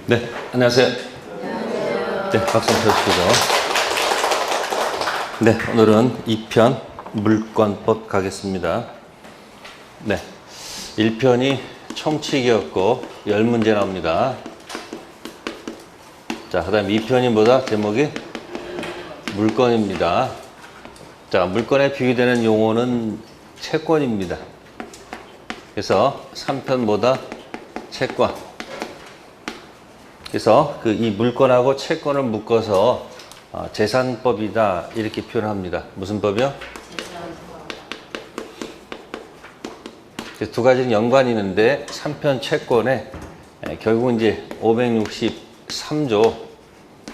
네, 안녕하세요. 네, 박수 한번 쳐주시고. 네, 오늘은 2편 물권법 가겠습니다. 네, 1편이 총칙이었고 10문제 나옵니다. 자, 그 다음 2편이 뭐다? 제목이 물권입니다. 자, 물권에 비교되는 용어는 채권입니다. 그래서 3편 뭐다? 채권. 그래서 이 물권하고 채권을 묶어서 재산법이다 이렇게 표현합니다. 무슨 법이요? 두 가지는 연관이 있는데 3편 채권에 결국 이제 563조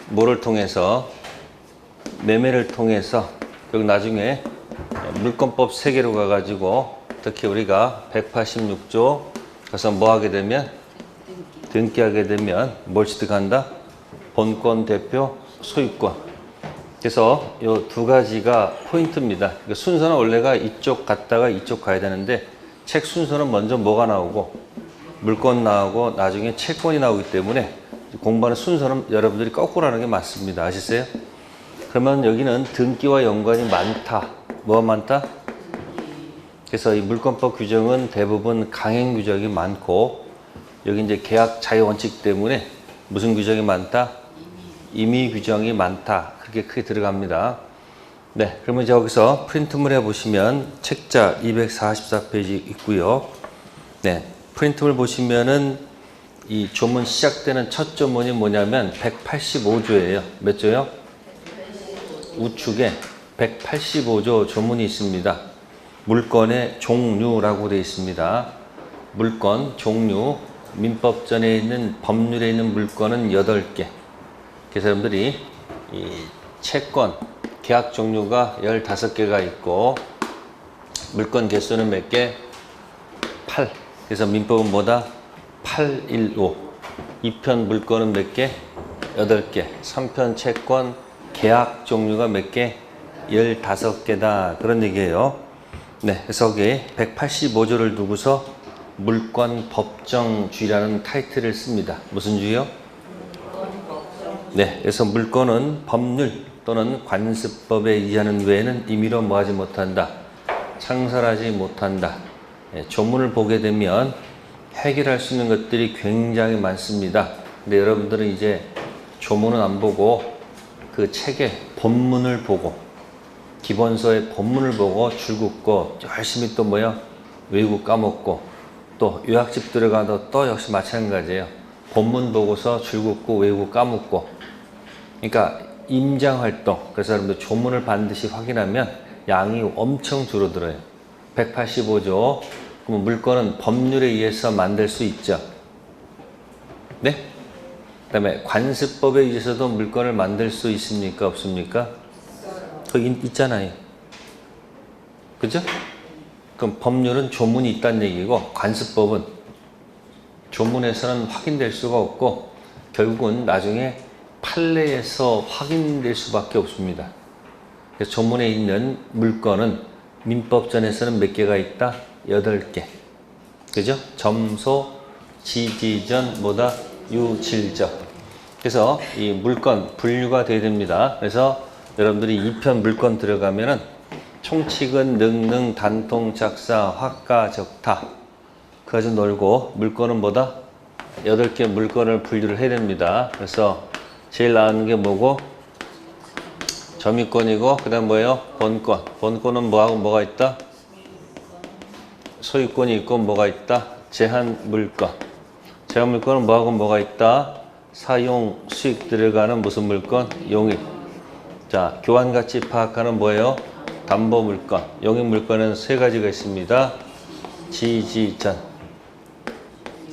뭐를 통해서 매매를 통해서 결국 나중에 물권법 3개로 가가지고 특히 우리가 186조 가서 뭐 하게 되면 등기하게 되면 뭘 취득한다? 본권, 대표, 소유권. 그래서 이 두 가지가 포인트입니다. 순서는 원래가 이쪽 갔다가 이쪽 가야 되는데 책 순서는 먼저 뭐가 나오고 물권 나오고 나중에 채권이 나오기 때문에 공부하는 순서는 여러분들이 거꾸로 하는 게 맞습니다. 아시세요? 그러면 여기는 등기와 연관이 많다. 뭐가 많다? 그래서 이 물권법 규정은 대부분 강행 규정이 많고 여기 이제 계약 자유 원칙 때문에 무슨 규정이 많다? 임의 규정이 많다. 그렇게 크게 들어갑니다. 네, 그러면 이제 여기서 프린트물 해보시면 책자 244페이지 있고요. 네, 프린트물 보시면은 이 조문 시작되는 첫 조문이 뭐냐면 185조예요. 몇 조요? 우측에 185조 조문이 있습니다. 물권의 종류라고 되어 있습니다. 물권, 종류. 민법전에 있는 법률에 있는 물권은 8개. 그래서 여러분들이 이 채권, 계약 종류가 15개가 있고 물권 개수는 몇 개? 8. 그래서 민법은 뭐다? 815. 2편 물권은 몇 개? 8개. 3편 채권, 계약 종류가 몇 개? 15개다. 그런 얘기예요. 네, 그래서 여기 185조를 두고서 물권 법정주의라는 타이틀을 씁니다. 무슨 주의요? 네, 그래서 물권은 법률 또는 관습법에 의하는 외에는 임의로 뭐하지 못한다. 창설하지 못한다. 네, 조문을 보게 되면 해결할 수 있는 것들이 굉장히 많습니다. 근데 여러분들은 이제 조문은 안 보고 그 책의 본문을 보고 기본서의 본문을 보고 줄 긋고 열심히 또 뭐야? 외우고 까먹고 또 요약집 들어가도 또 역시 마찬가지예요. 본문 보고서 줄 긋고 외우고 까먹고. 그러니까 임장활동. 그래서 여러분들 조문을 반드시 확인하면 양이 엄청 줄어들어요. 185조. 그러면 물권은 법률에 의해서 만들 수 있죠. 네? 그 다음에 관습법에 의해서도 물권을 만들 수 있습니까? 없습니까? 거기 있잖아요. 그죠? 그럼 법률은 조문이 있다는 얘기고 관습법은 조문에서는 확인될 수가 없고 결국은 나중에 판례에서 확인될 수밖에 없습니다. 그래서 조문에 있는 물권은 민법전에서는 몇 개가 있다? 8개. 그죠? 점소, 지지전, 뭐다? 유질적. 그래서 이 물권 분류가 돼야 됩니다. 그래서 여러분들이 2편 물권 들어가면은 총칙은 능능, 단통, 작사, 화가, 적타. 그거 가지고 놀고 물권은 뭐다? 8개 물권을 분류를 해야 됩니다. 그래서 제일 나오는 게 뭐고? 점유권이고 그 다음 뭐예요? 본권. 본권은 뭐하고 뭐가 있다? 소유권이 있고 뭐가 있다? 제한물권. 제한물권은 뭐하고 뭐가 있다? 사용, 수익 들어가는 무슨 물권? 용익. 자, 교환가치 파악하는 뭐예요? 담보물권, 용익물권은 3가지가 있습니다. 지지전.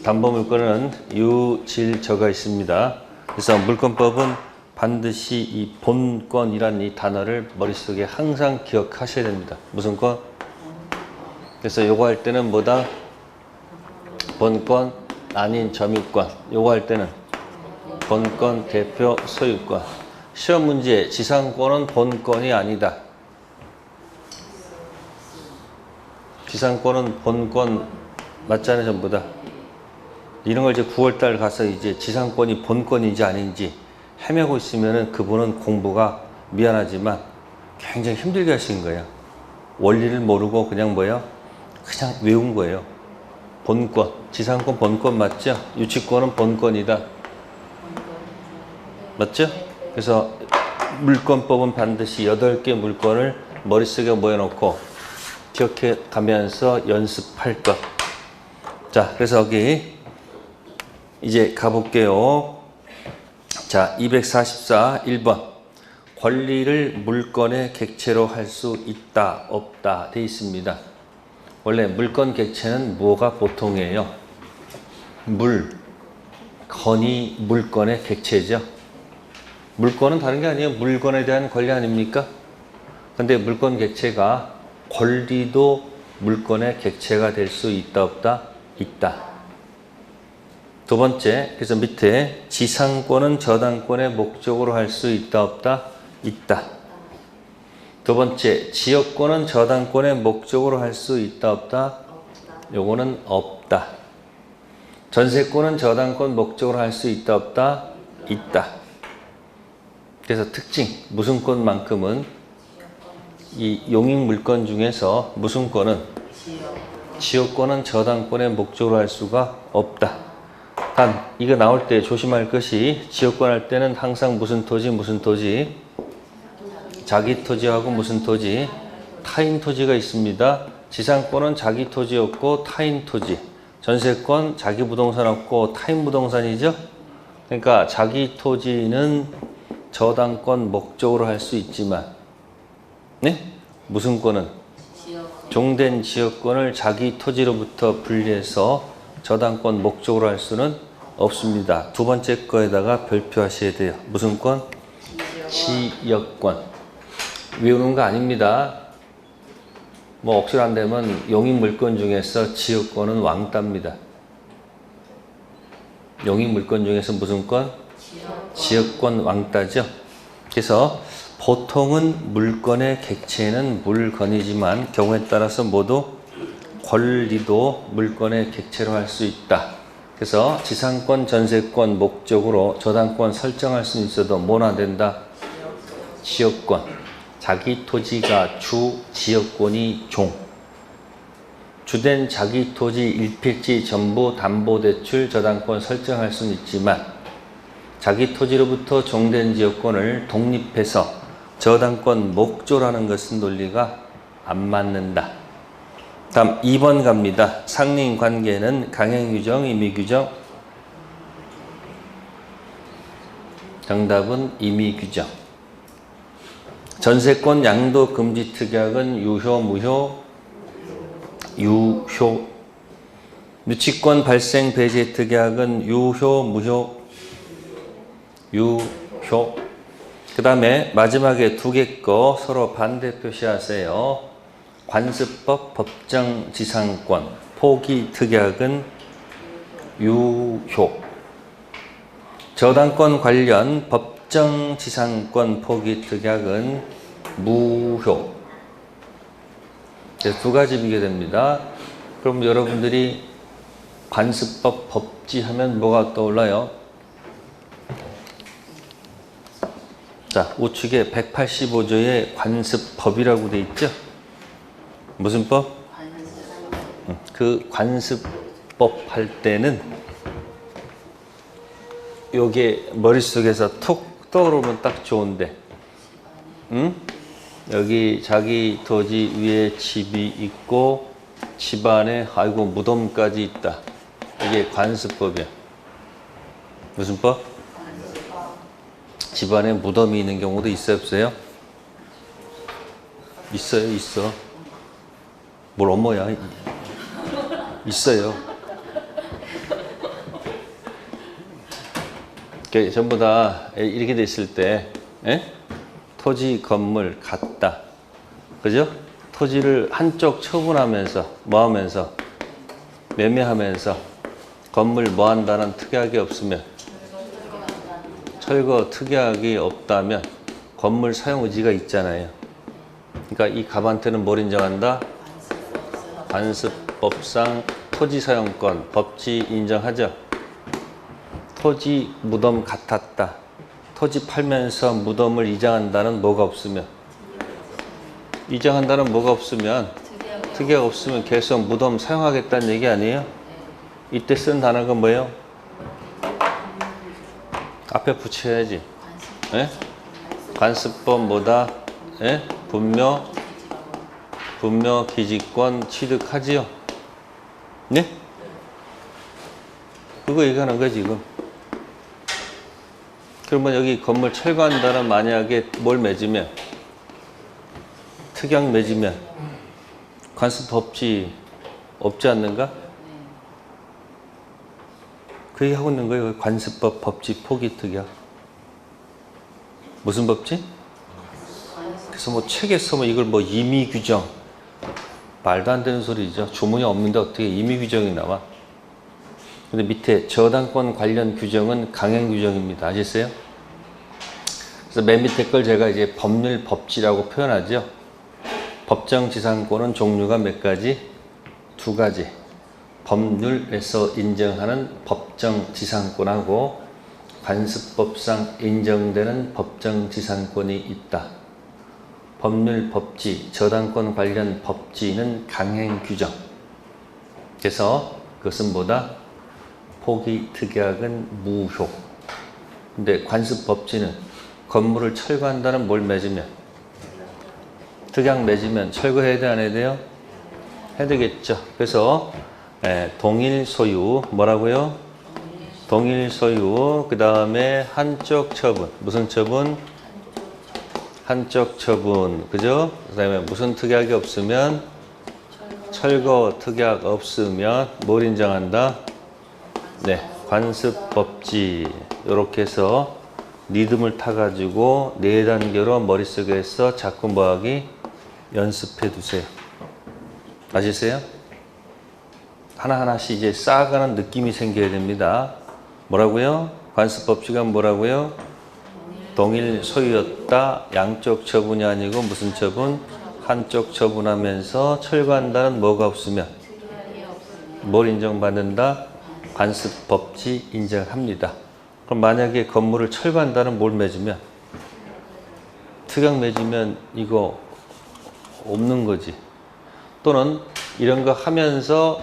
담보물권은 유질저가 있습니다. 그래서 물권법은 반드시 이 본권이라는 이 단어를 머릿속에 항상 기억하셔야 됩니다. 무슨 권? 그래서 요거 할 때는 뭐다? 본권 아닌 점유권. 요거 할 때는 본권, 대표, 소유권. 시험 문제 지상권은 본권이 아니다. 지상권은 본권 맞잖아요, 전부 다. 이런 걸 이제 9월달 가서 이제 지상권이 본권인지 아닌지 헤매고 있으면은 그분은 공부가 미안하지만 굉장히 힘들게 하신 거예요. 원리를 모르고 그냥 뭐예요? 그냥 외운 거예요. 본권, 지상권 본권 맞죠? 유치권은 본권이다. 맞죠? 그래서 물권법은 반드시 8개 물권을 머릿속에 모여놓고 기억해 가면서 연습할 것. 자, 그래서 여기 이제 가볼게요. 자, 244 1번. 권리를 물권의 객체로 할 수 있다, 없다 돼 있습니다. 원래 물권 객체는 뭐가 보통이에요? 건이 물권의 객체죠. 물권은 다른 게 아니에요. 물건에 대한 권리 아닙니까? 근데 물권 객체가 권리도 물권의 객체가 될 수 있다, 없다? 있다. 두 번째, 그래서 밑에 지상권은 저당권의 목적으로 할 수 있다, 없다? 있다. 두 번째, 지역권은 저당권의 목적으로 할 수 있다, 없다? 요거는 없다. 전세권은 저당권 목적으로 할 수 있다, 없다? 있다. 그래서 특징, 무슨권만큼은 이 용익물권 중에서 무슨권은 지역권은 저당권의 목적으로 할 수가 없다. 단 이거 나올 때 조심할 것이 지역권 할 때는 항상 무슨 토지 자기 토지하고 무슨 토지 타인 토지가 있습니다. 지상권은 자기 토지였고 타인 토지, 전세권 자기 부동산 없고 타인 부동산이죠. 그러니까 자기 토지는 저당권 목적으로 할 수 있지만 네? 무슨 권은 종된 지역권을 자기 토지로부터 분리해서 저당권 목적으로 할 수는 없습니다. 두 번째 거에다가 별표하셔야 돼요. 무슨 권? 지역권. 외우는 거 아닙니다. 뭐 억지로 안 되면 용익물권 중에서 지역권은 왕따입니다. 용익물권 중에서 무슨 권? 지역권 왕따죠. 그래서 보통은 물권의 객체는 물건이지만 경우에 따라서 모두 권리도 물권의 객체로 할 수 있다. 그래서 지상권, 전세권 목적으로 저당권 설정할 수는 있어도 뭐나 된다? 지역권. 자기 토지가 주, 지역권이 종. 주된 자기 토지 일필지 전부 담보대출 저당권 설정할 수는 있지만 자기 토지로부터 종된 지역권을 독립해서 저당권 목조라는 것은 논리가 안 맞는다. 다음 2번 갑니다. 상린관계는 강행규정, 임의규정. 정답은 임의규정. 전세권 양도금지 특약은 유효, 무효? 유효. 유치권 발생 배제 특약은 유효, 무효? 유효. 그 다음에 마지막에 두 개 거 서로 반대 표시하세요. 관습법 법정지상권 포기 특약은 유효. 저당권 관련 법정지상권 포기 특약은 무효. 두 가지 비교됩니다. 그럼 여러분들이 관습법 법지 하면 뭐가 떠올라요? 자, 우측에 185조에 관습법이라고 돼 있죠? 무슨 법? 그 관습법 할 때는 요게 머릿속에서 툭 떠오르면 딱 좋은데, 응? 여기 자기 토지 위에 집이 있고 집안에 아이고 무덤까지 있다. 이게 관습법이야. 무슨 법? 집안에 무덤이 있는 경우도 있어요, 없어요? 있어요, 있어. 뭘 어머야. 있어요. 전부 다 이렇게 돼 있을 때, 토지, 건물 같다. 그죠? 토지를 한쪽 처분하면서, 뭐 하면서, 매매하면서, 건물 뭐 한다는 특약이 없으면, 철거 특약이 없다면, 건물 사용 의지가 있잖아요. 그러니까 이 갑한테는 뭘 인정한다? 관습법상 토지 사용권, 법지 인정하죠? 토지 무덤 같았다. 토지 팔면서 무덤을 이장한다는 뭐가 없으면, 이장한다는 뭐가 없으면, 특약 없으면 계속 무덤 사용하겠다는 얘기 아니에요? 이때 쓴 단어가 뭐예요? 앞에 붙여야지. 예? 관습법 뭐다? 예? 분묘 기지권 취득하지요? 네? 그거 얘기하는 거야 지금. 그러면 여기 건물 철거한다는 만약에 뭘 맺으면, 특약 맺으면 관습법지 없지 않는가? 그 얘기 하고 있는 거예요. 관습법 법지 포기 특약. 무슨 법지? 그래서 뭐 책에서 뭐 이걸 뭐 임의 규정, 말도 안 되는 소리죠. 주문이 없는데 어떻게 임의 규정이 나와? 근데 밑에 저당권 관련 규정은 강행 규정입니다. 아셨어요? 그래서 맨 밑에 걸 제가 이제 법률 법지라고 표현하죠. 법정 지상권은 종류가 몇 가지? 두 가지. 법률에서 인정하는 법정 지상권하고 관습법상 인정되는 법정 지상권이 있다. 법률 법지, 저당권 관련 법지는 강행 규정. 그래서 그것은 뭐다? 포기 특약은 무효. 근데 관습 법지는 건물을 철거한다는 뭘 맺으면, 특약 맺으면 철거해야 돼, 안 해야 돼요? 해야 되겠죠. 그래서 동일 소유, 뭐라고요? 동일 소유, 그 다음에 한쪽 처분. 무슨 처분? 한쪽 처분. 그죠? 그 다음에 무슨 특약이 없으면? 철거 특약 없으면 뭘 인정한다? 네, 관습법지. 이렇게 해서 리듬을 타가지고 4단계로 머릿속에서 자꾸 뭐하기? 연습해 두세요. 아시세요? 하나하나씩 이제 쌓아가는 느낌이 생겨야 됩니다. 뭐라고요? 관습법지가 뭐라고요? 동일 소유였다. 양쪽 처분이 아니고 무슨 처분? 한쪽 처분하면서 철거한다는 뭐가 없으면? 뭘 인정받는다? 관습법지 인정합니다. 그럼 만약에 건물을 철거한다는 뭘 맺으면? 특약 맺으면 이거 없는 거지. 또는 이런 거 하면서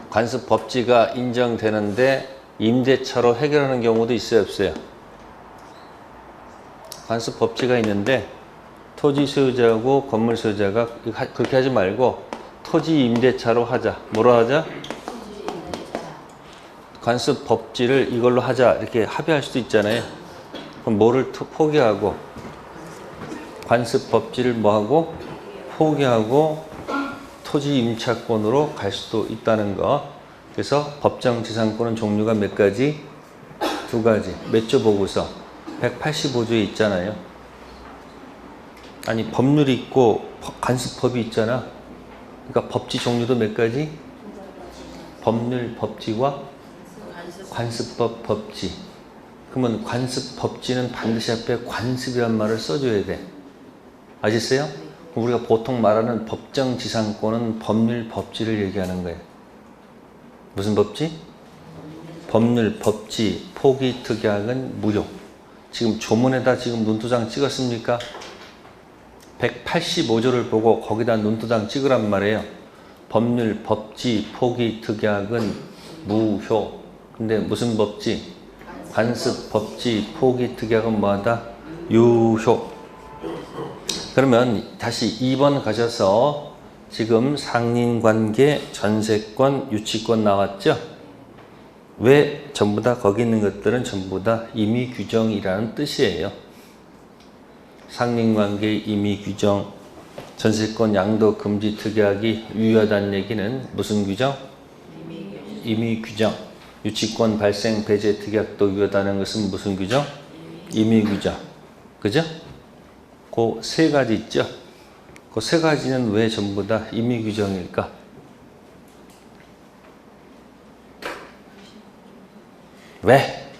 관습법지가 인정되는데 임대차로 해결하는 경우도 있어요, 없어요? 관습법지가 있는데 토지 소유자하고 건물 소유자가 그렇게 하지 말고 토지 임대차로 하자. 뭐로 하자? 관습법지를 이걸로 하자. 이렇게 합의할 수도 있잖아요. 그럼 뭐를 포기하고 관습법지를 뭐하고 포기하고 토지 임차권으로 갈 수도 있다는 거. 그래서 법정 지상권은 종류가 몇 가지? 두 가지. 몇 조 보고서? 185조에 있잖아요. 아니 법률이 있고 관습법이 있잖아. 그러니까 법지 종류도 몇 가지? 법률 법지와 관습법 법지. 그러면 관습법지는 반드시 앞에 관습이란 말을 써줘야 돼. 아셨어요? 우리가 보통 말하는 법정 지상권은 법률 법지를 얘기하는 거예요. 무슨 법지? 법률 법지 포기 특약은 무효. 지금 조문에다 지금 눈도장 찍었습니까? 185조를 보고 거기다 눈도장 찍으란 말이에요. 법률 법지 포기 특약은 무효. 근데 무슨 법지? 관습 법지 포기 특약은 뭐하다? 유효. 그러면 다시 2번 가셔서 지금 상린관계, 전세권, 유치권 나왔죠? 왜 전부 다 거기 있는 것들은 전부 다 임의규정이라는 뜻이에요. 상린관계 임의규정, 전세권 양도 금지 특약이 유효하다는 얘기는 무슨 규정? 임의규정. 유치권 발생 배제 특약도 유효하다는 것은 무슨 규정? 임의규정. 그죠? 그 세 가지 있죠? 그 세 가지는 왜 전부 다 임의규정일까? 왜?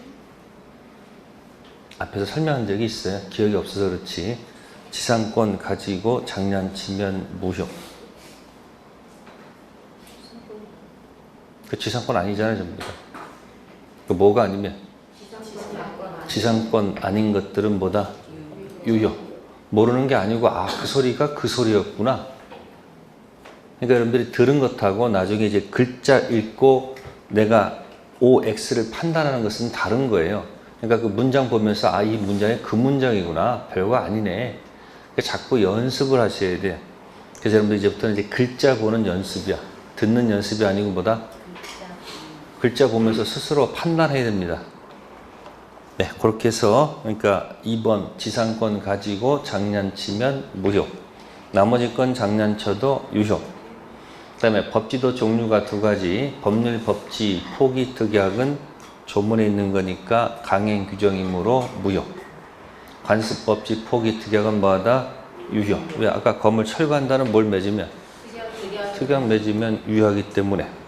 앞에서 설명한 적이 있어요. 기억이 없어서 그렇지. 지상권 가지고 장난치면 무효. 그 지상권 아니잖아요, 전부 다. 그 뭐가 아니면 지상권 아닌 것들은 뭐다? 유효. 모르는 게 아니고 그 소리가 그 소리였구나. 그러니까 여러분들이 들은 것하고 나중에 이제 글자 읽고 내가 OX를 판단하는 것은 다른 거예요. 그러니까 그 문장 보면서 이 문장이 그 문장이구나. 별거 아니네. 그러니까 자꾸 연습을 하셔야 돼요. 그래서 여러분들 이제부터는 이제 글자 보는 연습이야. 듣는 연습이 아니고 뭐다? 글자 보면서 스스로 판단해야 됩니다. 네, 그렇게 해서 그러니까 2번 지상권 가지고 장난치면 무효. 나머지 건 장난쳐도 유효. 그 다음에 법지도 종류가 두 가지. 법률, 법지, 포기, 특약은 조문에 있는 거니까 강행 규정이므로 무효. 관습, 법지, 포기, 특약은 뭐하다? 유효. 왜? 아까 건물 철거한다는 뭘 맺으면? 특약 맺으면 유효하기 때문에.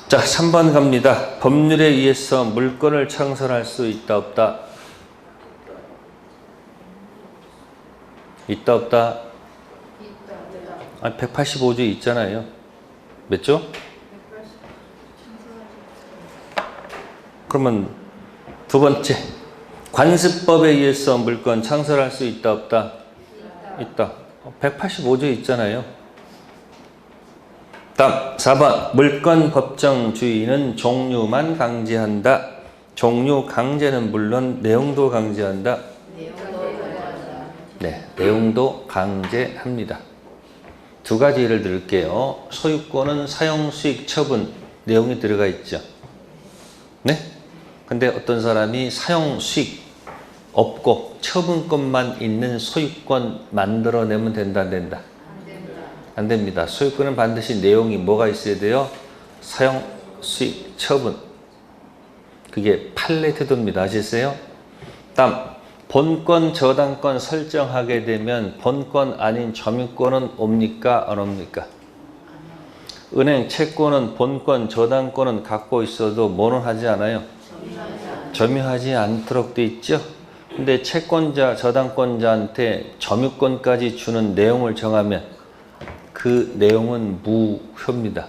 자, 3번 갑니다. 법률에 의해서 물건을 창설할 수 있다 없다? 있다 없다? 185조 있잖아요. 몇 조? 그러면 두 번째, 관습법에 의해서 물건 창설할 수 있다 없다? 있다. 185조 있잖아요. 다음 4번, 물건 법정 주의는 종류만 강제한다. 종류 강제는 물론 내용도 강제한다. 네, 내용도 강제합니다. 두 가지 예를 들을게요. 소유권은 사용, 수익, 처분 내용이 들어가 있죠. 네? 근데 어떤 사람이 사용, 수익 없고 처분권만 있는 소유권 만들어내면 된다, 안 된다? 안 됩니다. 소유권은 반드시 내용이 뭐가 있어야 돼요? 사용, 수익, 처분. 그게 판례 태도입니다. 아시겠어요? 다음, 본권, 저당권 설정하게 되면 본권 아닌 점유권은 옵니까? 안 옵니까? 은행 채권은 본권, 저당권은 갖고 있어도 뭐는 하지 않아요? 점유하지 않도록 돼 있죠? 근데 채권자, 저당권자한테 점유권까지 주는 내용을 정하면 그 내용은 무효입니다.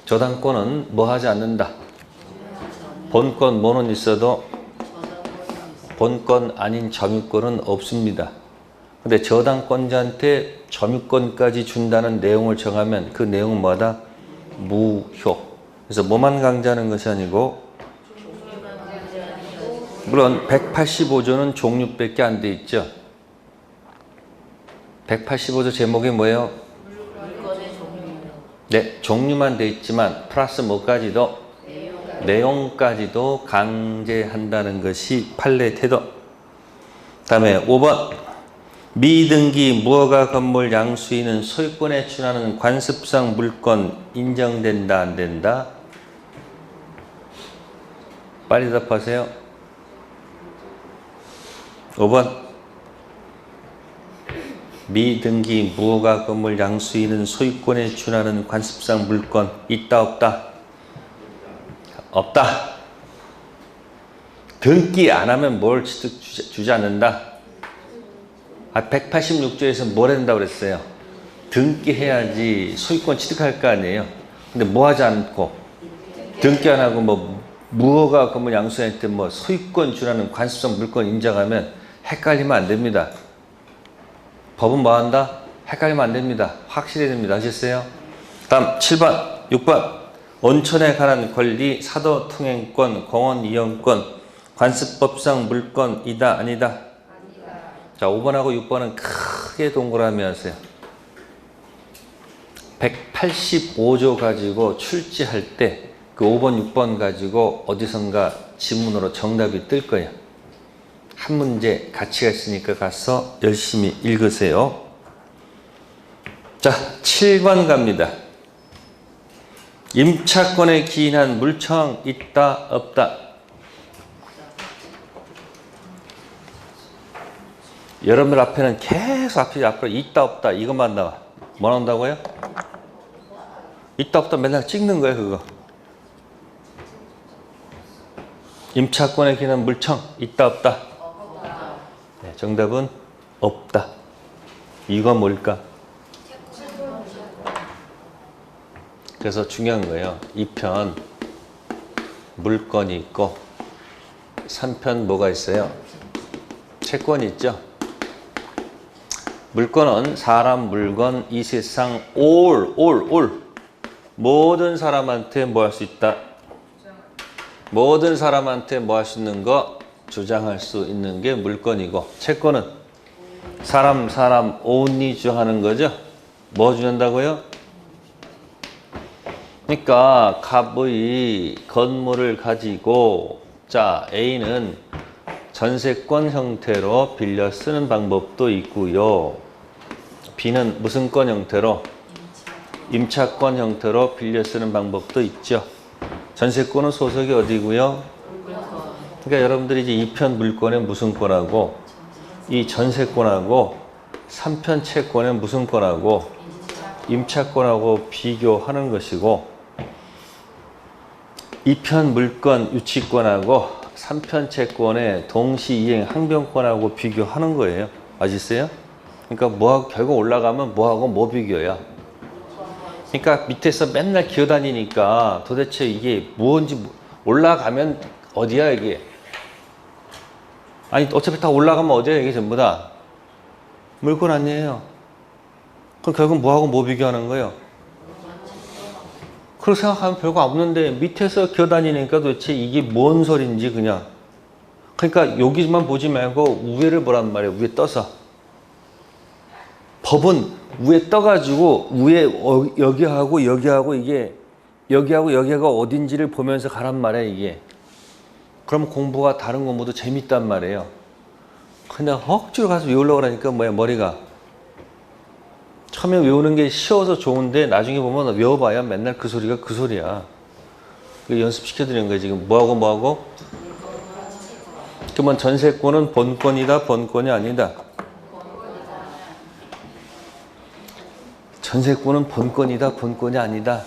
저당권은 뭐 하지 않는다? 본권 뭐는 있어도 본권 아닌 점유권은 없습니다. 근데 저당권자한테 점유권까지 준다는 내용을 정하면 그 내용은 뭐다? 무효. 그래서 뭐만 강제하는 것이 아니고, 물론 185조는 종류밖에 안 돼 있죠. 185조 제목이 뭐예요? 네, 종류만 돼 있지만 플러스 뭐까지도? 내용까지도 강제한다는 것이 판례 태도. 다음에 5번, 미등기 무허가 건물 양수인은 소유권에 준하는 관습상 물권 인정된다, 안 된다? 빨리 답하세요. 5번, 미등기 무허가 건물 양수인은 소유권에 준하는 관습상 물권 있다 없다? 없다. 등기 안 하면 뭘 주지 않는다? 186조에서 뭘 한다고 그랬어요? 등기해야지 소유권 취득할 거 아니에요. 근데 뭐 하지 않고 등기 안 하고 뭐 무허가 건물 양수인한테 뭐 소유권 준하는 관습상 물권 인정하면 헷갈리면 안 됩니다. 법은 뭐 한다? 헷갈리면 안 됩니다. 확실해야 됩니다. 아셨어요? 다음 7번, 6번. 온천에 관한 권리, 사도 통행권, 공원 이용권, 관습법상 물권이다, 아니다? 아니다. 자, 5번하고 6번은 크게 동그라미 하세요. 185조 가지고 출제할 때 그 5번, 6번 가지고 어디선가 지문으로 정답이 뜰 거예요. 한 문제 가치가 있으니까 가서 열심히 읽으세요. 자, 7번 갑니다. 임차권에 기인한 물청 있다 없다? 여러분들 앞에는 계속 앞으로 있다 없다 이것만 나와. 뭐 나온다고요? 있다 없다 맨날 찍는 거예요. 그거. 임차권에 기인한 물청 있다 없다? 네, 정답은 없다. 이거 뭘까? 그래서 중요한 거예요. 이 편 물건이 있고 3편 뭐가 있어요? 채권이 있죠. 물건은 사람, 물건, 이 세상 all 모든 사람한테 뭐 할 수 있다? 모든 사람한테 뭐 할 수 있는 거 주장할 수 있는 게 물건이고, 채권은 사람 only 주장하는 거죠. 뭐 주장한다고요? 그러니까 갑의 건물을 가지고 자 A는 전세권 형태로 빌려 쓰는 방법도 있고요. B는 무슨 권 형태로? 임차권 형태로 빌려 쓰는 방법도 있죠. 전세권은 소속이 어디고요? 그러니까 여러분들이 이제 2편 물권에 무슨 권하고 이 전세권하고 3편 채권에 무슨 권하고 임차권하고 비교하는 것이고, 2편 물권 유치권하고 3편 채권의 동시이행 항변권하고 비교하는 거예요. 아시겠어요? 그러니까 뭐하고 결국 올라가면 뭐하고 뭐 비교야. 그러니까 밑에서 맨날 기어다니니까 도대체 이게 뭔지 올라가면 어디야 이게. 아니 어차피 다 올라가면 어디야 이게 전부 다. 물건 아니에요. 그럼 결국 뭐하고 뭐 비교하는 거예요? 그렇게 생각하면 별거 없는데 밑에서 기어다니니까 도대체 이게 뭔 소린지 그냥. 그러니까 여기만 보지 말고 위에를 보란 말이에요. 위에 떠서. 법은 위에 떠가지고 위에 여기하고 여기하고 이게 여기하고 여기가 어딘지를 보면서 가란 말이에요 이게. 그럼 공부가 다른 공부도 재밌단 말이에요. 그냥 억지로 가서 외우려고 하니까 뭐야 머리가. 처음에 외우는 게 쉬워서 좋은데 나중에 보면 외워봐야 맨날 그 소리가 그 소리야. 연습시켜드리는 거예요 지금. 뭐하고 그러면 전세권은 본권이다 본권이 아니다? 전세권은 본권이다 본권이 아니다?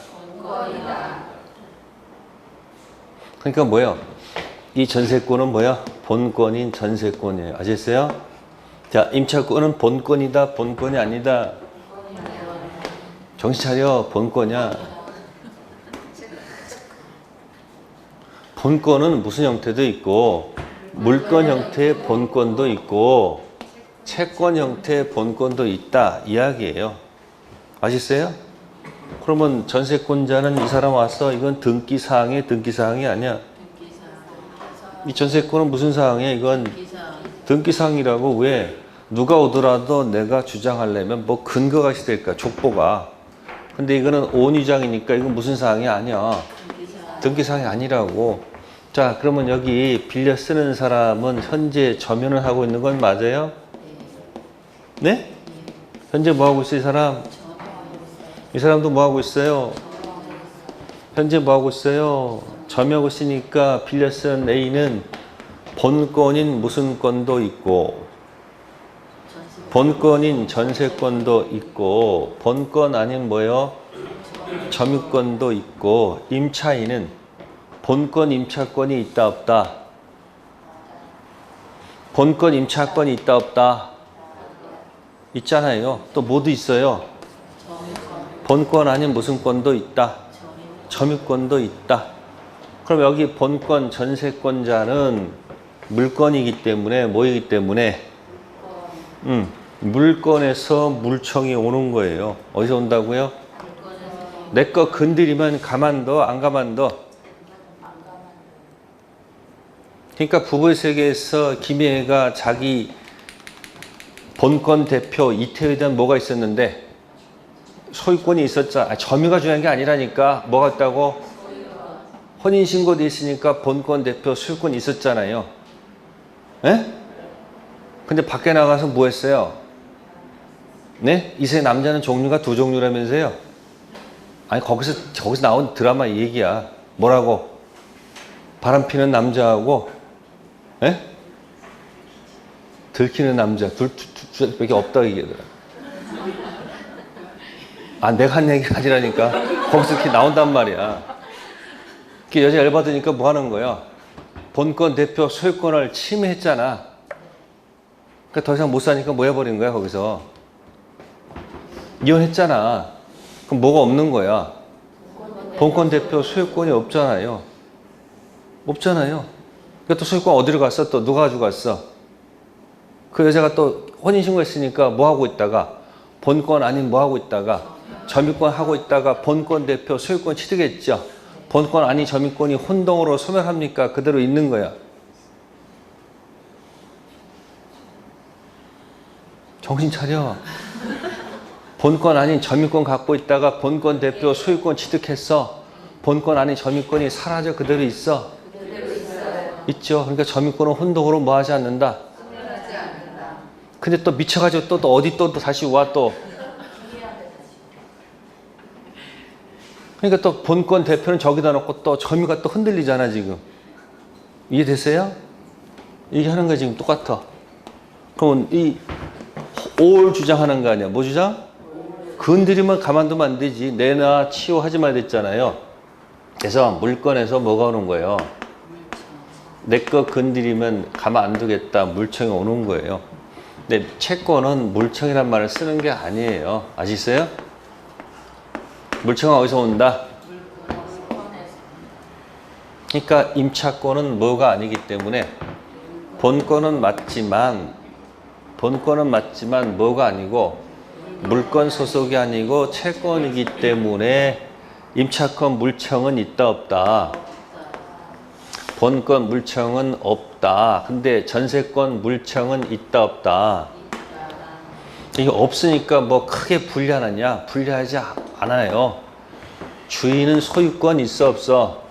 그러니까 뭐예요? 이 전세권은 뭐야? 본권인 전세권이에요. 아셨어요? 자, 임차권은 본권이다 본권이 아니다? 정신 차려. 본권이야. 본권은 무슨 형태도 있고 물권 형태의 본권도 있고 채권 형태의 본권도 있다 이야기예요. 아시겠어요? 그러면 전세권자는 이 사람 와서 이건 등기사항이 아니야. 이 전세권은 무슨 사항이야? 이건 등기사항이라고. 왜? 누가 오더라도 내가 주장하려면 뭐 근거가 있어야 될까? 족보가. 근데 이거는 온유장이니까 이건 무슨 사항이 아니야. 등기사항이 아니라고. 자, 그러면 여기 빌려 쓰는 사람은 현재 점유를 하고 있는 건 맞아요? 네? 현재 뭐 하고 있어요, 이 사람? 이 사람도 뭐 하고 있어요? 현재 뭐 하고 있어요? 점유하고 있으니까 빌려 쓴 A는 본권인 무슨 권도 있고 본권인 전세권도 있고 본권 아닌 뭐요? 점유권도 있고 임차인은 본권 임차권이 있다 없다? 본권 임차권이 있다 없다? 있잖아요. 또 뭐도 있어요? 본권 아닌 무슨 권도 있다? 점유권도 있다. 그럼 여기 본권 전세권자는 물건이기 때문에 뭐이기 때문에 물건에서 물청이 오는 거예요. 어디서 온다고요? 내 거 건드리면 가만둬 안 가만둬? 그러니까 부부의 세계에서 김혜가 자기 본권 대표 이태호에 대한 뭐가 있었는데 소유권이 있었잖아. 점유가 중요한 게 아니라니까. 뭐가 있다고? 혼인신고돼 있으니까 본권 대표 소유권이 있었잖아요. 에? 근데 밖에 나가서 뭐 했어요? 네? 이세 남자는 종류가 두 종류라면서요? 아니 거기서 나온 드라마 얘기야. 뭐라고? 바람피는 남자하고 에? 들키는 남자 둘밖에 없다 얘기하더라. 아 내가 한 얘기가 아니라니까. 거기서 이렇게 나온단 말이야. 그 여자 열받으니까 뭐 하는 거야? 본권 대표 소유권을 침해했잖아. 그러니까 더 이상 못 사니까 뭐 해버린 거야 거기서? 이혼했잖아. 그럼 뭐가 없는 거야? 본권 대표 소유권이 없잖아요. 없잖아요. 그러니까 또 소유권 어디로 갔어? 또 누가 가지고 갔어? 그 여자가 또 혼인신고했으니까 뭐 하고 있다가 본권 아닌 뭐 하고 있다가 점유권 하고 있다가 본권 대표 소유권 취득했죠. 본권 아닌 점유권이 혼동으로 소멸합니까? 그대로 있는 거야. 정신 차려. 본권 아닌 점유권 갖고 있다가 본권 대표 소유권 취득했어. 본권 아닌 점유권이 사라져 그대로 있어. 있죠. 그러니까 점유권은 혼동으로 뭐 하지 않는다. 근데 또 미쳐가지고 또 어디 또 다시 와 또. 그러니까 또 본권 대표는 저기다 놓고 또 점유가 또 흔들리잖아 지금. 이해되세요? 이게 하는 거 지금 똑같아. 그러면 이 올 주장하는 거 아니야. 뭐 주장? 건드리면 가만두면 안 되지. 내놔 치워 하지 말 됐잖아요. 그래서 물건에서 뭐가 오는 거예요? 내 거 건드리면 가만 안 두겠다. 물청이 오는 거예요. 근데 채권은 물청이란 말을 쓰는 게 아니에요. 아시겠어요? 물청은 어디서 온다? 그러니까 임차권은 뭐가 아니기 때문에 본권은 맞지만 뭐가 아니고 물권 소속이 아니고 채권이기 때문에 임차권 물청은 있다 없다. 본권 물청은 없다. 근데 전세권 물청은 있다 없다. 이게 없으니까 뭐 크게 불리하느냐? 불리하지 않아요. 주인은 소유권 있어 없어?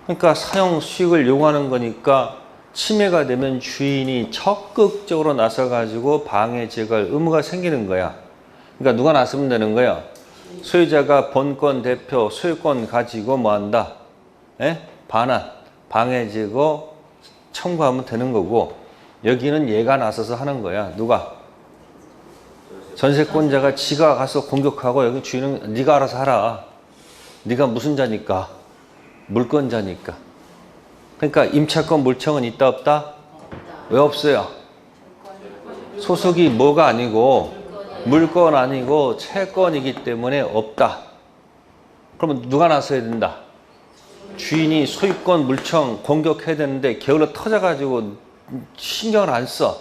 그러니까 사용 수익을 요구하는 거니까 침해가 되면 주인이 적극적으로 나서가지고 방해 제거할 의무가 생기는 거야. 그러니까 누가 나서면 되는 거야? 소유자가 본권 대표 소유권 가지고 뭐 한다? 반환, 방해 제거 청구하면 되는 거고 여기는 얘가 나서서 하는 거야. 누가? 전세권자가 지가 가서 공격하고 여기 주인은 네가 알아서 하라. 네가 무슨 자니까? 물권자니까. 그러니까 임차권 물청은 있다 없다? 왜 없어요? 소속이 뭐가 아니고 물권 아니고 채권이기 때문에 없다. 그러면 누가 나서야 된다? 주인이 소유권 물청 공격해야 되는데 게을러 터져가지고 신경을 안 써.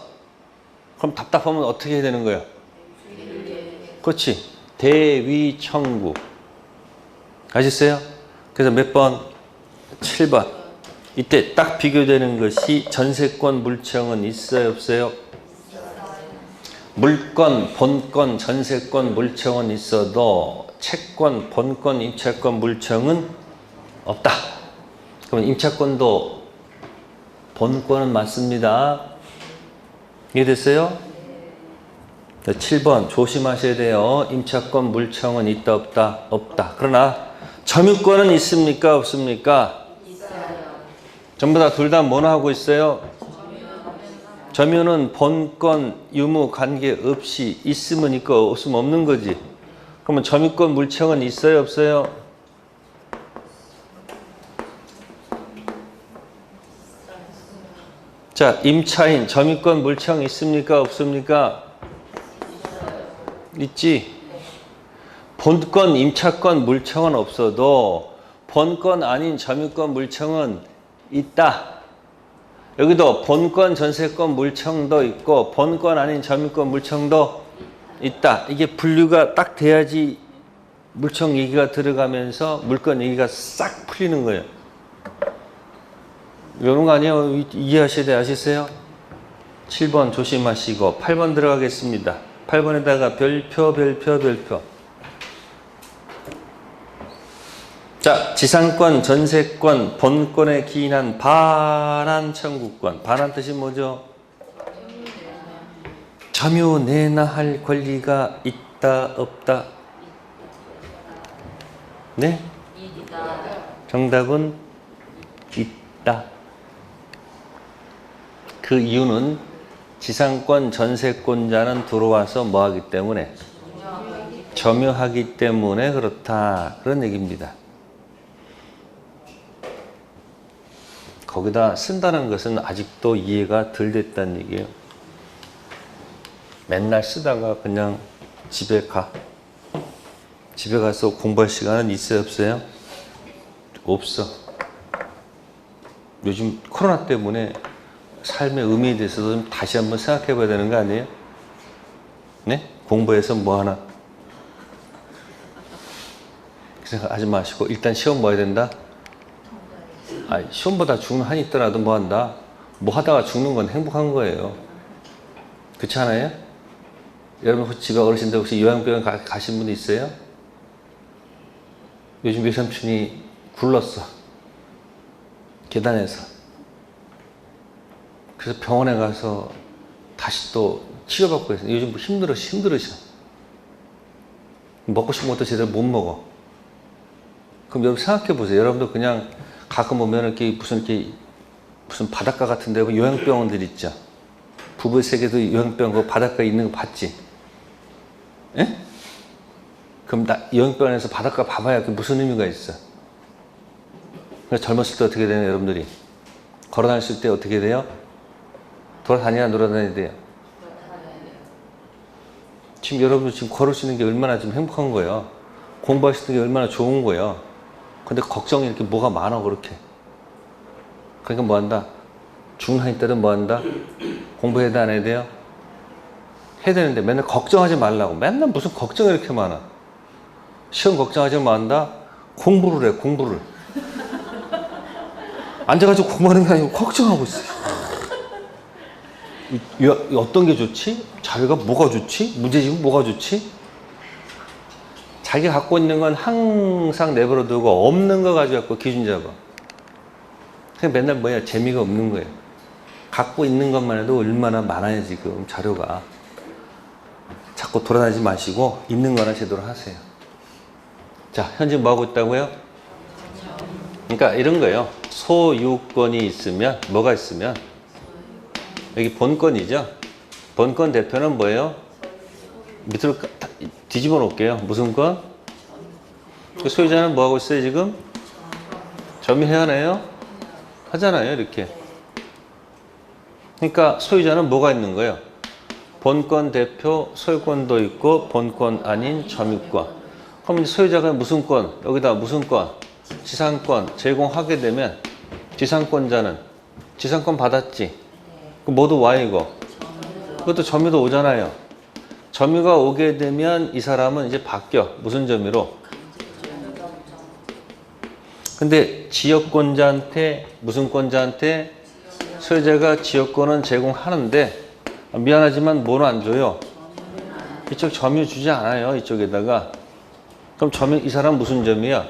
그럼 답답하면 어떻게 해야 되는 거예요? 그렇지. 대위 청구. 아셨어요? 그래서 몇 번? 7번. 이때 딱 비교되는 것이 전세권 물청은 있어요 없어요? 물권, 본권, 전세권 물청은 있어도 채권, 본권, 임차권 물청은 없다. 그러면 임차권도 본권은 맞습니다. 이해됐어요? 7번 조심하셔야 돼요. 임차권 물청은 있다 없다? 없다. 그러나 점유권은 있습니까 없습니까? 전부 다 둘 다 뭐나 하고 있어요? 점유는 본권 유무 관계 없이 있으면 있고 없으면 없는 거지. 그러면 점유권 물청은 있어요 없어요? 자, 임차인 점유권 물청 있습니까 없습니까? 있지. 본권 임차권 물청은 없어도 본권 아닌 점유권 물청은 있다. 여기도 본권 전세권 물청도 있고 본권 아닌 점유권 물청도 있다. 이게 분류가 딱 돼야지 물청 얘기가 들어가면서 물권 얘기가 싹 풀리는 거예요. 이런 거 아니에요? 이해하셔야 돼. 아시세요? 7번 조심하시고 8번 들어가겠습니다. 8번에다가 별표. 자, 지상권, 전세권, 본권에 기인한 반환 청구권. 반환 뜻이 뭐죠? 점유 내나 할 권리가 있다, 없다? 네? 정답은 있다. 그 이유는 지상권, 전세권자는 들어와서 뭐 하기 때문에? 점유하기 때문에 그렇다. 그런 얘기입니다. 거기다 쓴다는 것은 아직도 이해가 덜 됐다는 얘기예요. 맨날 쓰다가 그냥 집에 가. 집에 가서 공부할 시간은 있어요 없어요? 없어. 요즘 코로나 때문에 삶의 의미에 대해서도 좀 다시 한번 생각해 봐야 되는 거 아니에요? 네? 공부해서 뭐 하나? 그 생각하지 마시고 일단 시험 뭐 해야 된다? 시험보다 죽는 한이 있더라도 뭐 한다? 뭐 하다가 죽는 건 행복한 거예요. 그렇지 않아요? 여러분 혹시 집에 어르신들 혹시 요양병원 가신 분 있어요? 요즘 외삼촌이 굴렀어. 계단에서. 그래서 병원에 가서 다시 또 치료받고 있어요. 요즘 힘들으셔. 먹고 싶은 것도 제대로 못 먹어. 그럼 여러분 생각해 보세요. 여러분도 그냥 가끔 보면 이렇게 무슨 바닷가 같은 데 요양병원들 있죠. 부부 세계도 요양병원 그 바닷가에 있는 거 봤지? 예? 그럼 요양병원에서 바닷가 봐봐야 그게 무슨 의미가 있어? 젊었을 때 어떻게 되나요, 여러분들이? 걸어 다녔을 때 어떻게 돼요? 돌아다녀야 놀아다녀야 돼요? 지금 여러분 지금 걸으시는 게 얼마나 지금 행복한 거예요. 공부하시는 게 얼마나 좋은 거예요. 근데 걱정이 이렇게 뭐가 많아, 그렇게. 그러니까 뭐 한다? 중한이 때는 뭐 한다? 공부해야 돼, 안 해야 돼요? 해야 되는데 맨날 걱정하지 말라고. 맨날 무슨 걱정이 이렇게 많아. 시험 걱정하지 말한다? 공부를 해, 공부를. 앉아가지고 공부하는 게 아니고 걱정하고 있어. 어떤 게 좋지? 자기가 뭐가 좋지? 문제집은 뭐가 좋지? 자기가 갖고 있는 건 항상 내버려 두고 없는 거 가지고 기준 잡아. 그냥 맨날 뭐야? 재미가 없는 거예요. 갖고 있는 것만 해도 얼마나 많아요, 지금 자료가. 자꾸 돌아다니지 마시고 있는 거나 제대로 하세요. 자, 현재 뭐 하고 있다고요? 그러니까 이런 거예요. 소유권이 있으면, 뭐가 있으면, 여기 본권이죠? 본권 대표는 뭐예요? 밑으로 뒤집어 놓을게요. 무슨 권? 그 소유자는 뭐 하고 있어요, 지금? 점유해야 하나요? 하잖아요, 이렇게. 그러니까 소유자는 뭐가 있는 거예요? 본권 대표 소유권도 있고 본권 아닌 점유권. 그럼 소유자가 무슨 권? 여기다 무슨 권? 지상권 제공하게 되면 지상권자는 지상권 받았지? 모두 Y고 그것도 점유도 오잖아요. 점유가 오게 되면 이 사람은 이제 바뀌어. 무슨 점유로? 근데 지역권자한테 무슨 권자한테 소유자가 지역권은 제공하는데 미안하지만 뭐는 안 줘요? 이쪽 점유 주지 않아요. 이쪽에다가. 그럼 점유 이 사람 무슨 점이야?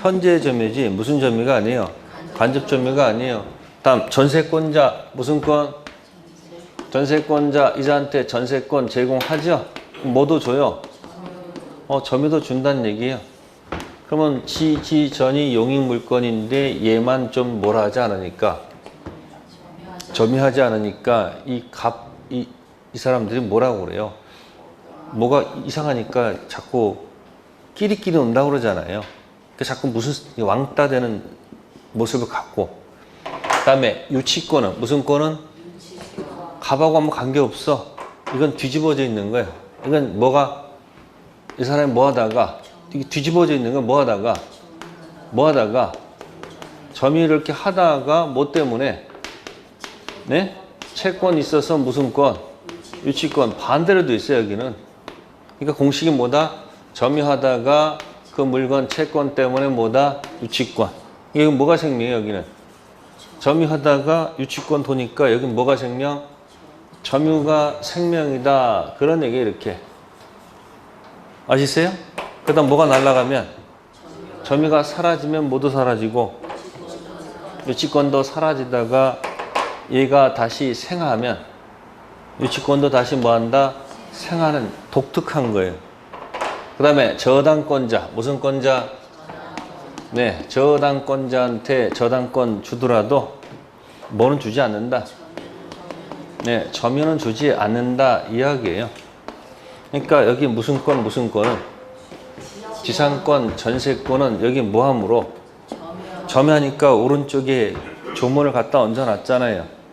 현재 점유지 무슨 점유가 아니에요. 간접 점유가 아니에요. 다음 전세권자 무슨 권? 전세권자 이자한테 전세권 제공하죠? 뭐도 줘요? 점유도 준다는 얘기예요. 그러면 전이 용익물권인데 얘만 좀 뭐라 하지 않으니까 점유하지 않으니까 이 사람들이 뭐라고 그래요? 뭐가 이상하니까 자꾸 끼리끼리 온다고 그러잖아요. 그러니까 자꾸 무슨 왕따 되는 모습을 갖고. 그 다음에 유치권은 무슨 권은? 갑하고 아무 관계없어. 이건 뒤집어져 있는 거예요. 이건 뭐가 이 사람이 뭐 하다가 이게 뒤집어져 있는 건 뭐 하다가 점유를 이렇게 하다가 뭐 때문에 네? 채권 있어서 무슨 권? 유치권. 반대로도 있어요, 여기는. 그러니까 공식이 뭐다? 점유하다가 그 물건 채권 때문에 뭐다? 유치권. 이게 뭐가 생명이에요, 여기는? 점유하다가 유치권 도니까 여기 뭐가 생명? 점유가 생명이다. 그런 얘기 이렇게. 아시세요? 그 다음 뭐가 날아가면? 점유가 사라지면 모두 사라지고 유치권도 사라지다가 얘가 다시 생하면 유치권도 다시 뭐한다? 생하는 독특한 거예요. 그 다음에 저당권자. 무슨 권자? 네, 저당권자한테 저당권 주더라도 뭐는 주지 않는다. 네, 점유는 주지 않는다 이야기예요. 그러니까 여기 무슨 권은 지상권, 전세권은 여기 뭐함으로 점유하니까 오른쪽에 조문을 갖다 얹어놨잖아요.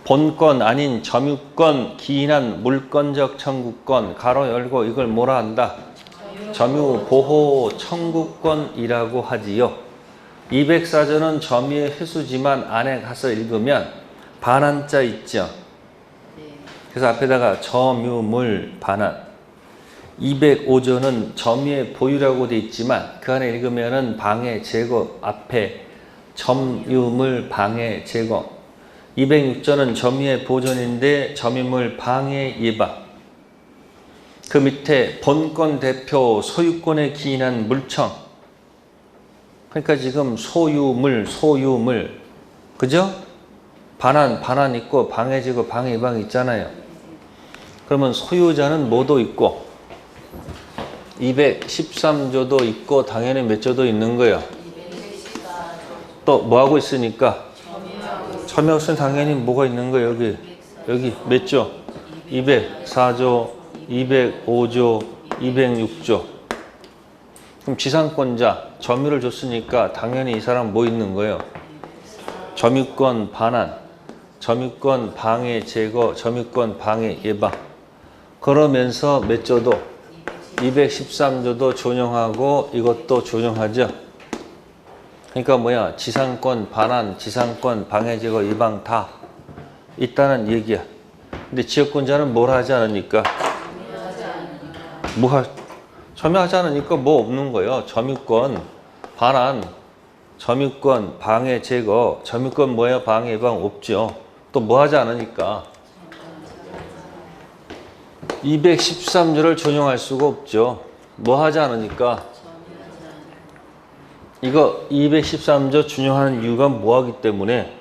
본권 아닌 점유권 기인한 물권적 청구권 가로 열고 이걸 뭐라 한다? 점유 보호 청구권이라고 하지요. 204조는 점유의 횟수지만 안에 가서 읽으면 반환자 있죠. 그래서 앞에다가 점유물 반환. 205조는 점유의 보유라고 돼 있지만 그 안에 읽으면은 방해 제거 앞에 점유물 방해 제거. 206조는 점유의 보존인데 점유물 방해 예방. 그 밑에 본권 대표 소유권에 기인한 물청. 그러니까 지금 소유물 그죠? 반환 있고 방해 제거 방해 예방 있잖아요. 그러면 소유자는 뭐도 있고 213조도 있고 당연히 몇 조도 있는 거예요. 또 뭐하고 있으니까 점유학생 당연히 뭐가 있는 거예요. 여기 몇 조? 204조, 205조, 206조. 그럼 지상권자 점유를 줬으니까 당연히 이 사람 뭐 있는 거예요? 점유권 반환, 점유권 방해 제거, 점유권 방해 예방. 그러면서 몇 조도? 213조도 준용하고 이것도 준용하죠. 그러니까 뭐야? 지상권 반환, 지상권 방해 제거 예방 다 있다는 얘기야. 근데 지역권자는 뭘 하지 않으니까? 점유하지 않으니까 뭐 없는 거예요. 점유권 반환, 점유권 방해 제거, 점유권 뭐야? 방해 예방 없죠. 또 뭐 하지 않으니까? 213조를 준용할 수가 없죠. 뭐 하지 않으니까? 이거 213조 준용하는 이유가 뭐 하기 때문에?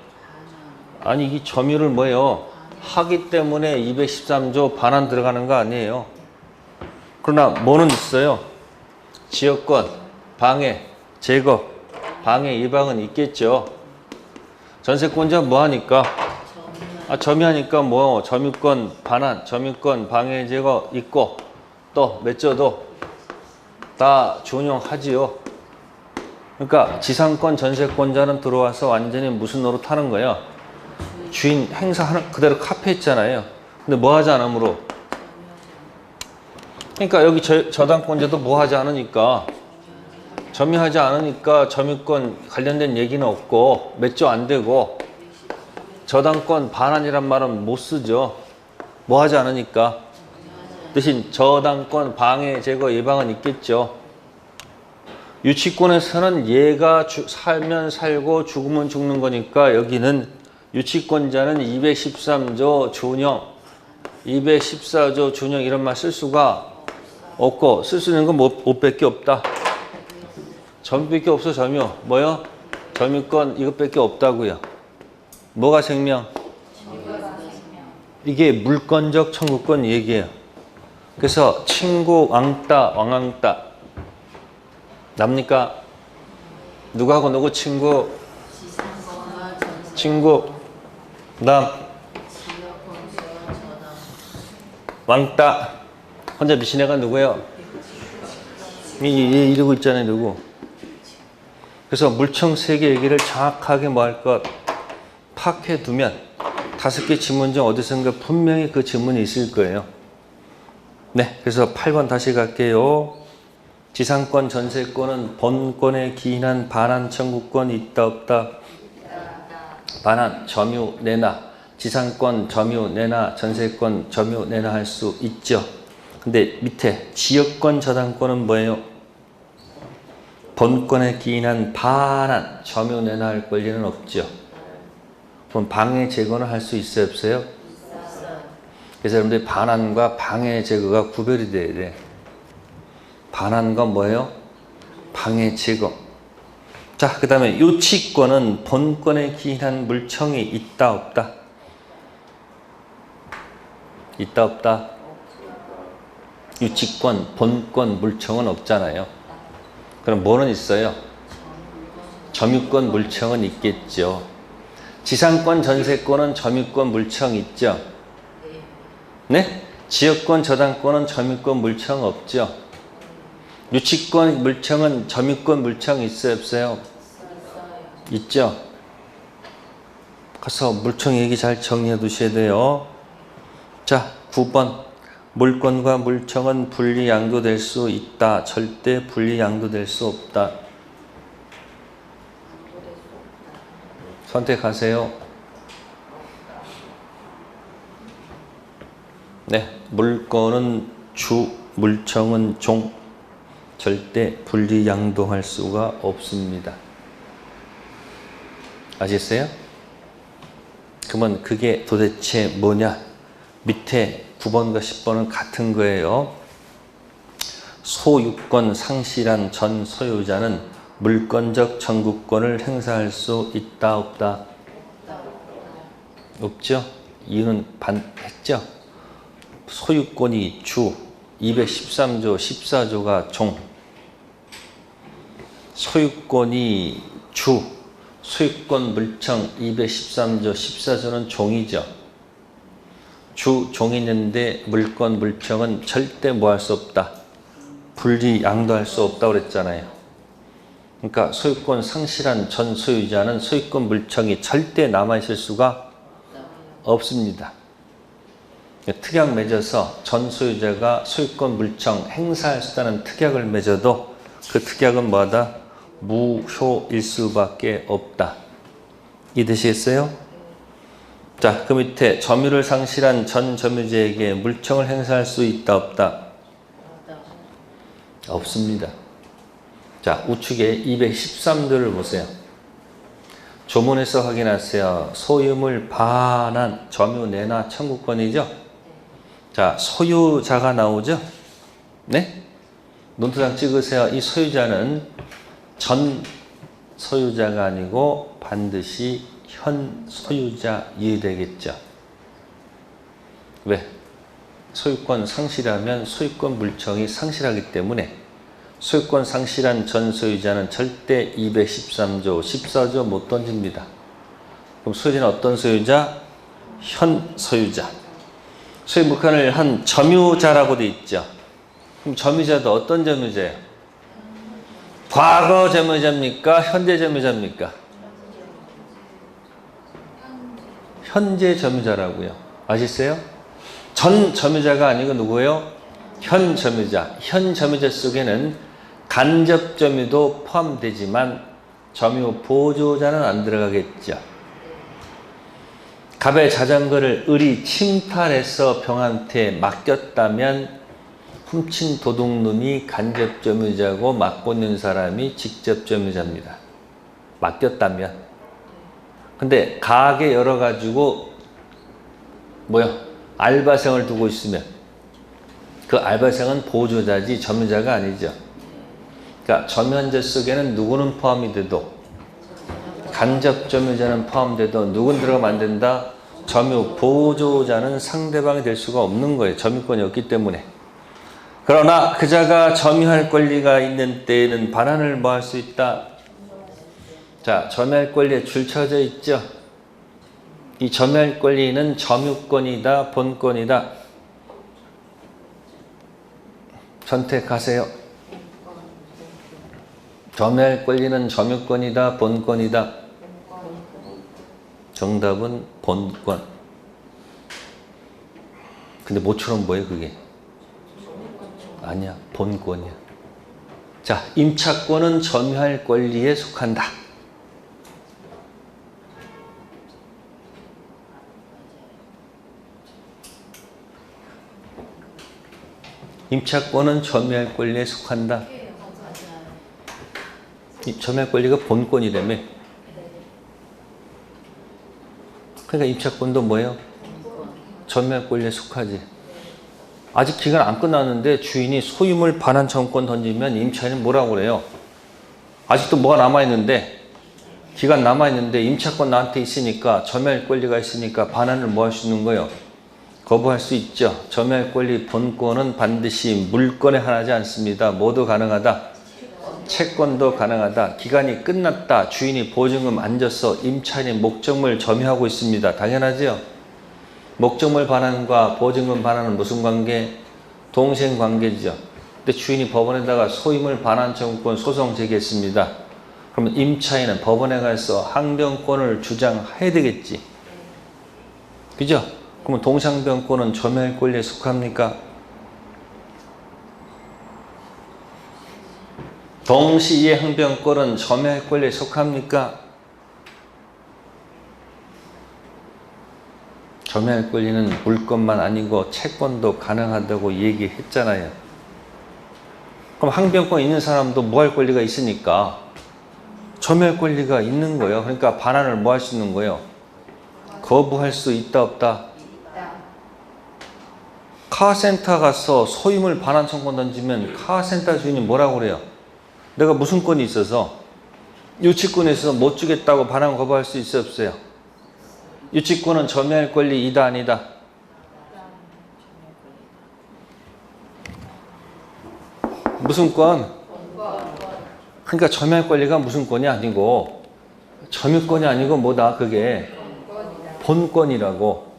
아니 이 점유를 뭐예요? 하기 때문에 213조 반환 들어가는 거 아니에요. 그러나 뭐는 있어요? 지역권 방해 제거 방해 예방은 있겠죠. 전세권자 뭐 하니까? 점유하니까 뭐 점유권 반환, 점유권 방해 제거 있고 또 몇 조도 다 준용하지요. 그러니까 지상권 전세권자는 들어와서 완전히 무슨 노릇하는 거예요? 주인 행사하는 그대로 카페 있잖아요. 근데 뭐 하지 않으므로? 그러니까 여기 저당권자도 뭐 하지 않으니까 점유하지 않으니까 점유권 관련된 얘기는 없고 몇 조 안 되고 저당권 반환이란 말은 못 쓰죠. 뭐 하지 않으니까. 대신 저당권 방해 제거 예방은 있겠죠. 유치권에서는 얘가 살면 살고 죽으면 죽는 거니까 여기는 유치권자는 213조 준용, 214조 준용 이런 말 쓸 수가 없고 쓸 수 있는 건 5밖에 없다. 점유밖에 없어 점유. 뭐요? 점유권 이것밖에 없다고요. 뭐가 생명? 이게 물권적 청구권 얘기예요. 그래서 친구 왕따 왕왕따 납니까? 누구하고 누구 친구? 친구 남 왕따 혼자 미친 애가 누구예요? 이러고 있잖아요. 누구? 그래서 물청 3개 얘기를 정확하게 뭐 할 것 파악해두면 5개 지문 중 어디선가 분명히 그 지문이 있을 거예요. 네, 그래서 8번 다시 갈게요. 지상권 전세권은 본권에 기인한 반환 청구권이 있다 없다? 반환 점유 내나 지상권 점유 내나 전세권 점유 내나 할 수 있죠. 근데 밑에 지역권 저당권은 뭐예요? 본권에 기인한 반환 점유 내나 할 권리는 없죠. 그럼 방해 제거는 할 수 있어요 없어요? 그래서 여러분들이 반환과 방해 제거가 구별이 돼야 돼. 반환과 뭐예요? 방해 제거. 자, 그 다음에 유치권은 본권에 기인한 물청이 있다 없다? 있다 없다? 유치권, 본권, 물청은 없잖아요. 그럼 뭐는 있어요? 점유권, 물청은 있겠죠. 지상권, 전세권은 점유권, 물청 있죠? 네? 지역권, 저당권은 점유권, 물청 없죠? 유치권, 물청은 점유권, 물청 있어요 없어요? 있죠? 가서 물청 얘기 잘 정리해 두셔야 돼요. 자, 9번. 물권과 물청은 분리 양도될 수 있다. 절대 분리 양도될 수 없다. 선택하세요. 네, 물건은 주, 물청은 종. 절대 분리양도할 수가 없습니다. 아셨어요? 그러면 그게 도대체 뭐냐? 밑에 9번과 10번은 같은 거예요. 소유권 상실한 전 소유자는 물권적 청구권을 행사할 수 있다, 없다? 없죠? 이유는 했죠? 소유권이 주, 213조, 14조가 종. 소유권이 주, 소유권 물청 213조, 14조는 종이죠. 주, 종이 있는데 물권, 물청은 절대 뭐 할 수 없다. 분리 양도할 수 없다고 그랬잖아요. 그러니까 소유권 상실한 전 소유자는 소유권 물청이 절대 남아있을 수가 없습니다. 특약 맺어서 전 소유자가 소유권 물청 행사할 수 있다는 특약을 맺어도 그 특약은 뭐다? 무효일 수밖에 없다. 이해되시겠어요? 자, 그 밑에 점유를 상실한 전 점유자에게 물청을 행사할 수 있다, 없다? 없습니다. 자, 우측에 213조를 보세요. 조문에서 확인하세요. 소유물 반환, 점유 내놔 청구권이죠? 자, 소유자가 나오죠? 네? 논두장 찍으세요. 이 소유자는 전 소유자가 아니고 반드시 현 소유자이 되겠죠. 왜? 소유권 상실하면 소유권 물청이 상실하기 때문에 소유권 상실한 전 소유자는 절대 213조, 14조 못 던집니다. 그럼 소유자는 어떤 소유자? 현 소유자. 소유 물권을 한 점유자라고 돼 있죠. 그럼 점유자도 어떤 점유자예요? 과거 점유자입니까? 현재 점유자입니까? 현재 점유자라고요. 아시겠어요? 전 점유자가 아니고 누구예요? 현 점유자. 현 점유자 속에는 간접 점유도 포함되지만 점유 보조자는 안 들어가겠죠. 갑의 자전거를 을이 침탈해서 병한테 맡겼다면 훔친 도둑놈이 간접 점유자고 맡고 있는 사람이 직접 점유자입니다. 맡겼다면. 근데 가게 열어가지고 알바생을 두고 있으면 그 알바생은 보조자지 점유자가 아니죠. 그러니까 점유한자 속에는 누구는 포함이 돼도 간접 점유자는 포함돼도 누군 들어가면 안 된다? 점유 보조자는 상대방이 될 수가 없는 거예요. 점유권이 없기 때문에. 그러나 그자가 점유할 권리가 있는 때에는 반환을 뭐 할 수 있다? 자, 점유할 권리에 줄 쳐져 있죠. 이 점유할 권리는 점유권이다, 본권이다. 선택하세요. 점유할 권리는 점유권이다, 본권이다. 정답은 본권. 근데 모처럼 뭐예요, 그게? 아니야, 본권이야. 자, 임차권은 점유할 권리에 속한다. 임차권은 점유할 권리에 속한다. 이 점유할 권리가 본권이라며. 그러니까 임차권도 뭐예요? 점유할 권리에 속하지. 아직 기간 안 끝났는데 주인이 소유물 반환 청구권 던지면 임차인은 뭐라고 그래요? 아직도 뭐가 남아있는데, 기간 남아있는데 임차권 나한테 있으니까, 점유할 권리가 있으니까 반환을 뭐 할 수 있는 거예요? 거부할 수 있죠. 점유할 권리 본권은 반드시 물권에 한하지 않습니다. 모두 가능하다. 채권도 가능하다. 기간이 끝났다. 주인이 보증금 안 줬어. 임차인이 목적물 점유하고 있습니다. 당연하죠. 목적물 반환과 보증금 반환은 무슨 관계? 동생 관계죠. 근데 주인이 법원에다가 소유물 반환 청구권 소송 제기했습니다. 그러면 임차인은 법원에 가서 항변권을 주장해야 되겠지. 그죠? 그러면 동상변권은 점유할 권리에 속합니까? 동시에 항변권은 점유할 권리에 속합니까? 점유할 권리는 물건만 아니고 채권도 가능하다고 얘기했잖아요. 그럼 항변권 있는 사람도 뭐 할 권리가 있으니까 점유할 권리가 있는 거예요. 그러니까 반환을 뭐 할 수 있는 거예요? 거부할 수 있다 없다? 카센터 가서 소유물 반환 청구 던지면 카센터 주인이 뭐라고 그래요? 내가 무슨 권이 있어서 유치권에서 못 주겠다고 반환 거부할 수 있어 없어요? 유치권은 점유할 권리 이다 아니다? 무슨 권? 그러니까 점유할 권리가 무슨 권이 아니고 점유권이 아니고 뭐다? 그게 본권이라고.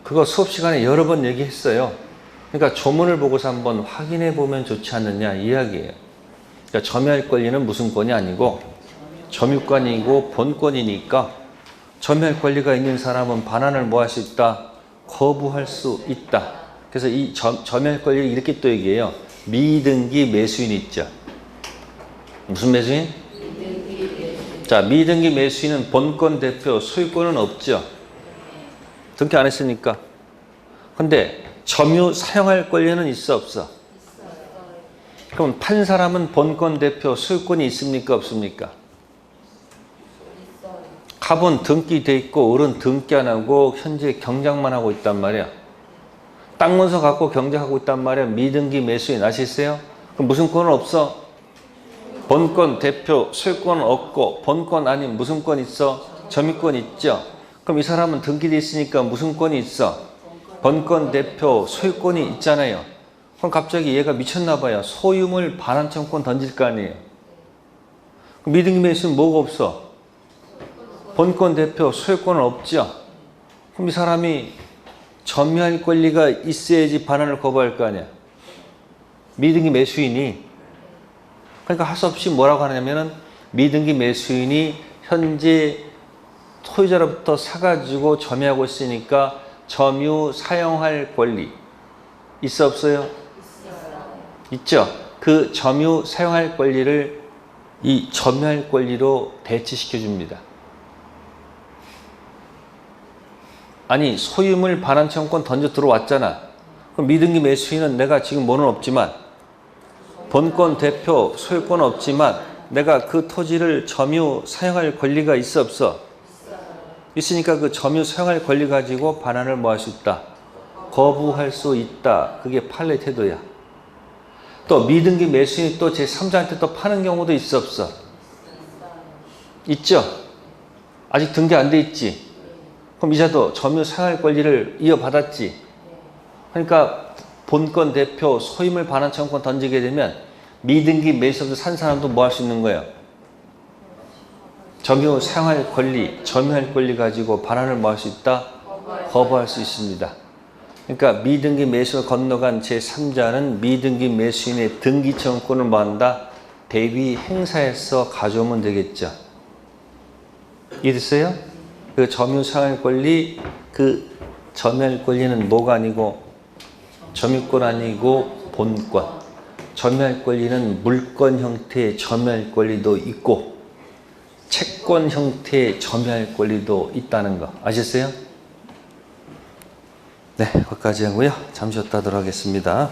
그거 수업 시간에 여러 번 얘기했어요. 그러니까 조문을 보고서 한번 확인해 보면 좋지 않느냐 이 이야기예요. 그러니까 점유할 권리는 무슨 권이 아니고 점유권이고 본권이니까 점유할 권리가 있는 사람은 반환을 뭐 할 수 있다? 거부할 수 있다. 그래서 이 점유할 권리를 이렇게 또 얘기해요. 미등기 매수인 있죠. 무슨 매수인? 자, 미등기 매수인은 본권 대표 소유권은 없죠. 등기 안 했으니까. 근데 점유 사용할 권리는 있어 없어? 그럼 판 사람은 본권 대표 소유권이 있습니까 없습니까? 갑은 등기 돼 있고 을은 등기 안 하고 현재 경작만 하고 있단 말이야. 땅 문서 갖고 경작하고 있단 말이야. 미등기 매수인 아시겠어요? 그럼 무슨 권은 없어? 본권 대표 소유권은 없고 본권 아닌 무슨 권 있어? 점유권 있죠. 그럼 이 사람은 등기돼 있으니까 무슨 권이 있어? 본권 대표 소유권이 있잖아요. 그럼 갑자기 얘가 미쳤나 봐요. 소유물 반환 청구권 던질 거 아니에요. 그럼 미등기 매수인 뭐가 없어? 본권 대표 소유권은 없죠. 그럼 이 사람이 점유할 권리가 있어야지 반환을 거부할 거 아니야. 미등기 매수인이. 그러니까 할 수 없이 뭐라고 하냐면은 미등기 매수인이 현재 소유자로부터 사가지고 점유하고 있으니까 점유 사용할 권리 있어 없어요? 있죠. 그 점유 사용할 권리를 이 점유할 권리로 대치시켜 줍니다. 아니 소유물 반환 청구권 던져 들어왔잖아. 그럼 미등기 매수인은 내가 지금 뭐는 없지만 본권 대표 소유권은 없지만 내가 그 토지를 점유 사용할 권리가 있어 없어? 있으니까 그 점유 사용할 권리 가지고 반환을 뭐 할 수 있다? 거부할 수 있다. 그게 판례 태도야. 또 미등기 매수인이 또 제3자한테 또 파는 경우도 있어 없어? 있죠? 아직 등기 안 돼 있지? 그럼 이자도 점유 사용할 권리를 이어받았지? 그러니까 본권 대표 소유물 반환 청구권 던지게 되면 미등기 매수업소 산 사람도 뭐 할 수 있는 거예요? 점유 사용할 권리, 점유할 권리 가지고 반환을 뭐 할 수 있다? 거부할 수 있습니다. 그러니까 미등기 매수를 건너간 제3자는 미등기 매수인의 등기 청구권을 뭐 한다? 대위 행사해서 가져오면 되겠죠. 이해됐어요? 그 점유 사용할 권리, 그 점유할 권리는 뭐가 아니고 점유권 아니고 본권. 점유할 권리는 물권 형태의 점유할 권리도 있고 채권 형태의 점유할 권리도 있다는 거 아셨어요? 네, 거기까지 하고요. 잠시 쉬었다 하도록 하겠습니다.